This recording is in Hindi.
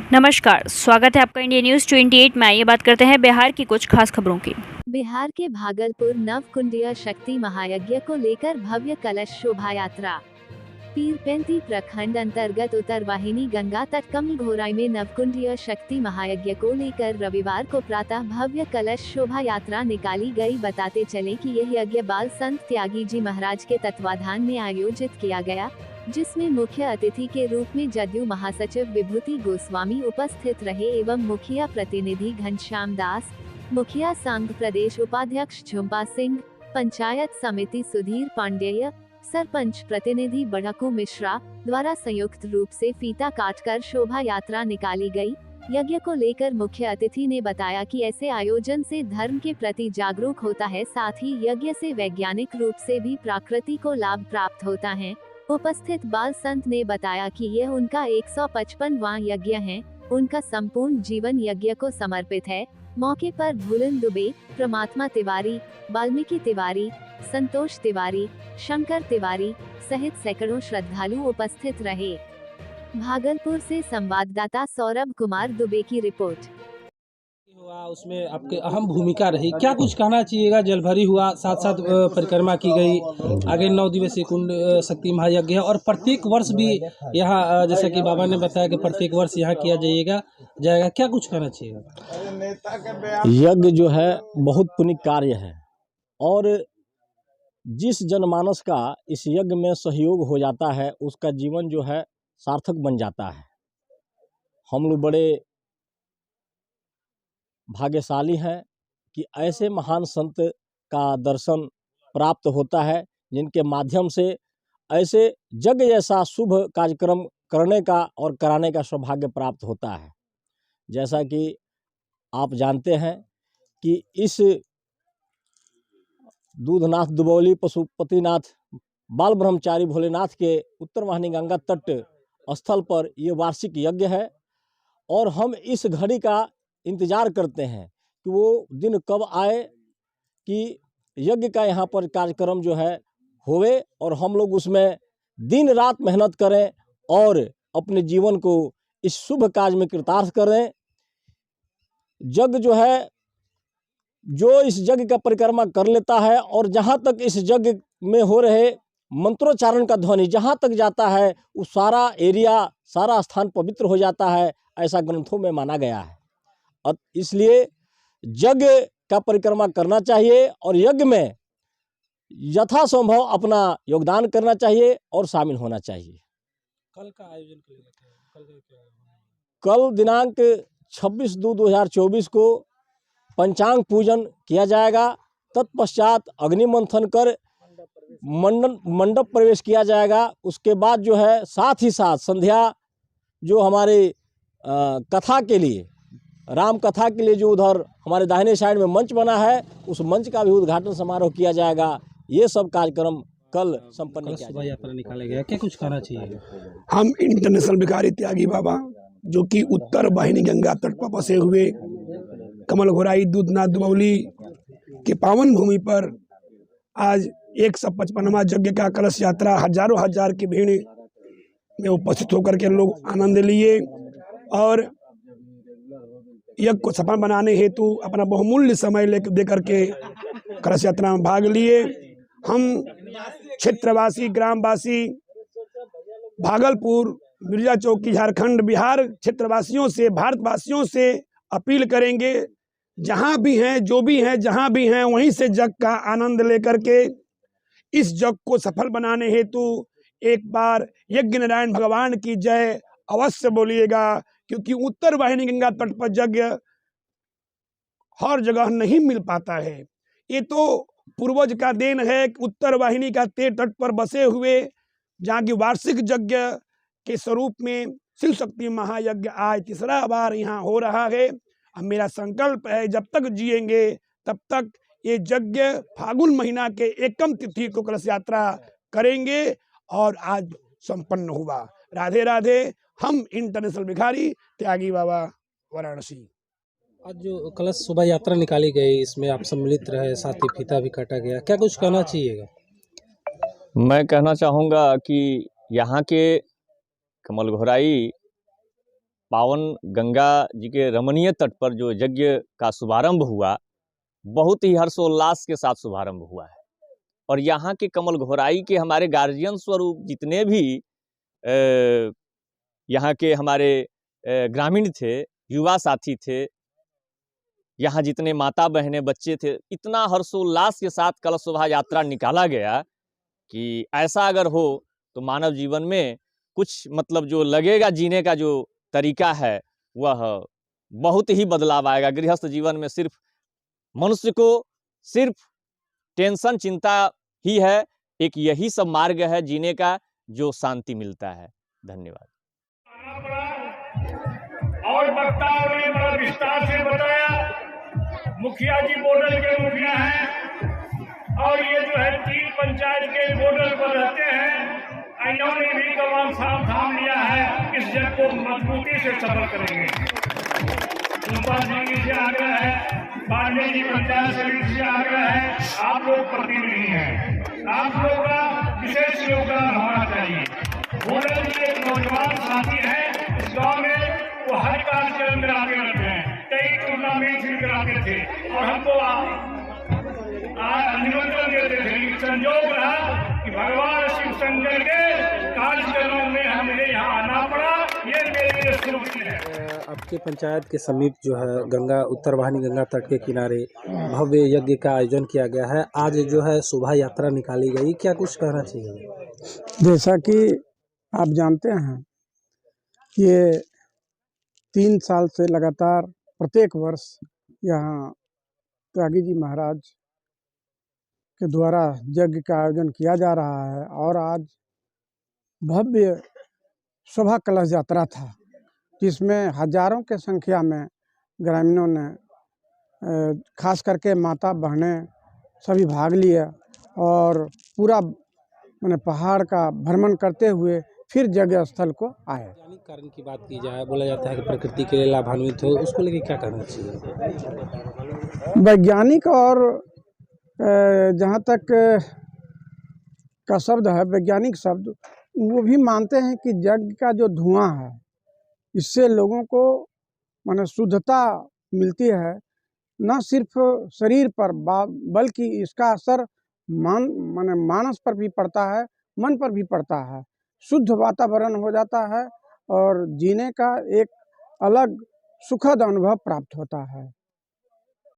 नमस्कार, स्वागत है आपका इंडिया न्यूज 28 में। आइए बात करते हैं बिहार की कुछ खास खबरों की। बिहार के भागलपुर नवकुंडीय शक्ति महायज्ञ को लेकर भव्य कलश शोभा यात्रा। पीरपेंती प्रखंड अंतर्गत उत्तरवाहिनी गंगा तट कमल घोराई में नवकुंडीय शक्ति महायज्ञ को लेकर रविवार को प्रातः भव्य कलश शोभा यात्रा निकाली गई। बताते चले कि यह यज्ञ बाल संत त्यागी जी महाराज के तत्वाधान में आयोजित किया गया, जिसमें मुख्य अतिथि के रूप में जदयू महासचिव विभूति गोस्वामी उपस्थित रहे एवं मुखिया प्रतिनिधि घनश्याम दास, मुखिया संघ प्रदेश उपाध्यक्ष झुम्पा सिंह, पंचायत समिति सुधीर पांडेय, सरपंच प्रतिनिधि बड़कू मिश्रा द्वारा संयुक्त रूप से फीता काटकर शोभा यात्रा निकाली गई। यज्ञ को लेकर मुख्य अतिथि ने बताया कि ऐसे आयोजन से धर्म के प्रति जागरूक होता है, साथ ही यज्ञ से वैज्ञानिक रूप से भी प्रकृति को लाभ प्राप्त होता है। उपस्थित बाल संत ने बताया कि यह उनका 155वां यज्ञ है। उनका संपूर्ण जीवन यज्ञ को समर्पित है। मौके पर भूलन दुबे, परमात्मा तिवारी, वाल्मीकि तिवारी, संतोष तिवारी, शंकर तिवारी सहित सैकड़ों श्रद्धालु उपस्थित रहे। भागलपुर से संवाददाता सौरभ कुमार दुबे की रिपोर्ट। हुआ उसमें आपकी अहम भूमिका रही, क्या कुछ कहना चाहिएगा? जलभरी हुआ, साथ साथ परिक्रमा की गई, आगे 9 दिवसीय कुंड शक्ति महायज्ञ है और प्रत्येक वर्ष भी यहाँ जैसा कि बाबा ने बताया कि प्रत्येक वर्ष यहाँ किया जाएगा, क्या कुछ कहना चाहिएगा? यज्ञ जो है बहुत पुण्य कार्य है और जिस जनमानस का इस यज्ञ में सहयोग हो जाता है उसका जीवन जो है सार्थक बन जाता है। हम लोग बड़े भाग्यशाली हैं कि ऐसे महान संत का दर्शन प्राप्त होता है, जिनके माध्यम से ऐसे यज्ञ जैसा शुभ कार्यक्रम करने का और कराने का सौभाग्य प्राप्त होता है। जैसा कि आप जानते हैं कि इस दूधनाथ दुबौली पशुपतिनाथ बाल ब्रह्मचारी भोलेनाथ के उत्तरवाहिनी गंगा तट स्थल पर ये वार्षिक यज्ञ है और हम इस घड़ी का इंतजार करते हैं कि वो दिन कब आए कि यज्ञ का यहाँ पर कार्यक्रम जो है होवे और हम लोग उसमें दिन रात मेहनत करें और अपने जीवन को इस शुभ कार्य में कृतार्थ करें। यज्ञ जो है, जो इस यज्ञ का परिक्रमा कर लेता है और जहाँ तक इस यज्ञ में हो रहे मंत्रोच्चारण का ध्वनि जहाँ तक जाता है वो सारा एरिया, सारा स्थान पवित्र हो जाता है, ऐसा ग्रंथों में माना गया है। और इसलिए यज्ञ का परिक्रमा करना चाहिए और यज्ञ में यथासंभव अपना योगदान करना चाहिए और शामिल होना चाहिए। कल का आयोजन कल दिनांक 26/2/2024 को पंचांग पूजन किया जाएगा। तत्पश्चात अग्नि मंथन कर मंडप प्रवेश किया जाएगा। उसके बाद जो है साथ ही साथ संध्या जो हमारे कथा के लिए, राम कथा के लिए जो उधर हमारे दाहिने साइड में मंच बना है, उस मंच का भी उद्घाटन समारोह किया जाएगा। ये सब कार्यक्रम कल संपन्न किया जाएगा। यात्रा निकाला गया, क्या कुछ कहना चाहिए? हम इंटरनेशनल भिखारी त्यागी बाबा जो कि उत्तर वाहिनी गंगा तट पर बसे हुए कमल घोराई दूधनाथ दुबौली के पावन भूमि पर आज 155वां यज्ञ का कलश यात्रा हजारों हजार की भीड़ में उपस्थित होकर के लोग आनंद लिए और यज्ञ को सफल बनाने हेतु अपना बहुमूल्य समय दे करके कलश यात्रा में भाग लिए। हम क्षेत्रवासी, ग्रामवासी, भागलपुर, मिर्जा चौकी, झारखंड, बिहार क्षेत्रवासियों से, भारतवासियों से अपील करेंगे, जहाँ भी हैं, जो भी हैं, जहाँ भी हैं, वहीं से यज्ञ का आनंद लेकर के इस यज्ञ को सफल बनाने हेतु एक बार यज्ञ नारायण भगवान की जय अवश्य बोलिएगा, क्योंकि उत्तर वाहिनी गंगा तट पर यज्ञ हर जगह नहीं मिल पाता है। ये तो पूर्वज का देन है कि उत्तर वाहिनी का तट पर बसे हुए जहाँ की वार्षिक यज्ञ के स्वरूप में शिव शक्ति महायज्ञ आज तीसरा बार यहाँ हो रहा है। अब मेरा संकल्प है जब तक जिएंगे तब तक ये यज्ञ फागुन महीना के एकम तिथि को कलश यात्रा करेंगे और आज संपन्न हुआ। राधे राधे। हम इंटरनेशनल भिखारी त्यागी बाबा, वाराणसी। आज जो कलश शोभा यात्रा निकाली गई, इसमें आप सम्मिलित रहे, साथ ही फीता भी काटा गया, क्या कुछ कहना चाहिएगा? मैं कहना चाहूँगा कि यहाँ के कमल घोराई पावन गंगा जी के रमणीय तट पर जो यज्ञ का शुभारंभ हुआ, बहुत ही हर्षोल्लास के साथ शुभारंभ हुआ है। और यहाँ के कमल घोराई के हमारे गार्जियन स्वरूप जितने भी यहाँ के हमारे ग्रामीण थे, युवा साथी थे, यहाँ जितने माता बहनें बच्चे थे, इतना हर्षोल्लास के साथ कलश शोभा यात्रा निकाला गया कि ऐसा अगर हो तो मानव जीवन में कुछ मतलब जो लगेगा जीने का जो तरीका है वह बहुत ही बदलाव आएगा। गृहस्थ जीवन में सिर्फ मनुष्य को सिर्फ टेंशन चिंता ही है, एक यही सब मार्ग है जीने का जो शांति मिलता है। धन्यवाद। और वक्ताओं ने बड़ा विस्तार से बताया। मुखिया जी बॉर्डर के मुखिया हैं और ये जो है 3 पंचायत के बॉर्डर पर रहते हैं, इन्होंने भी तमाम सावधान लिया है, इस जग को मजबूती से सफल करेंगे। ऊपर जी से आग्रह है, बाड़मेर जी पंचायत समिति से आग्रह है, आप लोग प्रतिनिधि हैं, आप लोग का विशेष योगदान होना चाहिए। बॉर्डर जी एक नौजवान साथी है इस गाँव में, वो हर कार्यक्रम कराते रहते हैं, कई टूर्नामेंट भी कराते थे और हमको निमंत्रण देते थे। संयोग रहा कि भगवान शिव शंकर के कार्यक्रमों में हमें यहाँ आना पड़ा, ये मेरे लिए सुख है। आपके पंचायत के समीप जो है गंगा उत्तर वाहिनी गंगा तट के किनारे भव्य यज्ञ का आयोजन किया गया है। आज जो है शोभा यात्रा निकाली गई, क्या कुछ कहना चाहिए? जैसा कि आप जानते हैं, ये 3 साल से लगातार प्रत्येक वर्ष यहाँ त्यागी जी महाराज के द्वारा यज्ञ का आयोजन किया जा रहा है और आज भव्य शोभा कलश यात्रा था, जिसमें हजारों के संख्या में ग्रामीणों ने खास करके माता बहनें सभी भाग लिया और पूरा मैंने पहाड़ का भ्रमण करते हुए फिर यज्ञ स्थल को आए। वैज्ञानिक कारण की बात की जाए, बोला जाता है कि प्रकृति के लिए लाभान्वित हो, उसको लेके क्या कहना चाहिए? वैज्ञानिक और जहाँ तक का शब्द है, वैज्ञानिक शब्द, वो भी मानते हैं कि यज्ञ का जो धुआं है इससे लोगों को माने शुद्धता मिलती है, न सिर्फ शरीर पर बल्कि इसका असर मानस पर भी पड़ता है, मन पर भी पड़ता है। शुद्ध वातावरण हो जाता है और जीने का एक अलग सुखद अनुभव प्राप्त होता है।